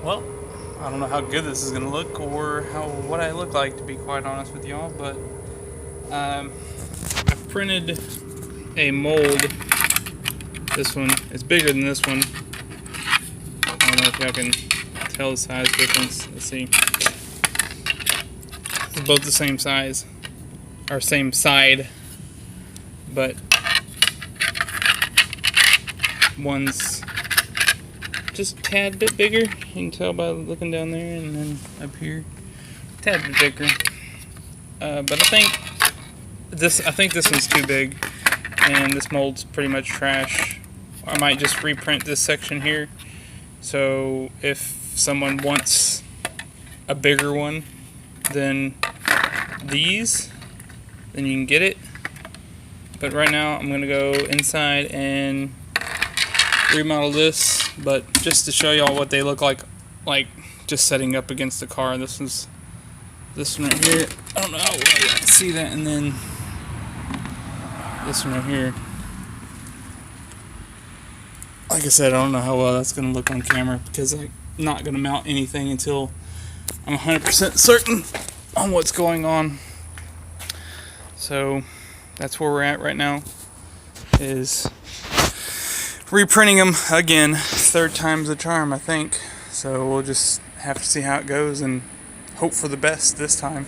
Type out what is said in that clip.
Well, I don't know how good this is gonna look or what I look like, to be quite honest with y'all, but I've printed a mold. This one is bigger than this one. I don't know if y'all can tell the size difference. Let's see. They're both the same size, or same side, but one's just a tad bit bigger. You can tell by looking down there, and then up here, a tad bit bigger. But I think this one's too big, and this mold's pretty much trash. I might just reprint this section here. So if someone wants a bigger one than these, then you can get it. But right now, I'm gonna go inside and remodel this, but just to show y'all what they look like just setting up against the car. This one right here. I don't know how well you can see that, and then this one right here. Like I said, I don't know how well that's gonna look on camera because I'm not gonna mount anything until I'm 100% certain on what's going on. So that's where we're at right now, is reprinting them again. Third time's the charm, I think. So we'll just have to see how it goes and hope for the best this time.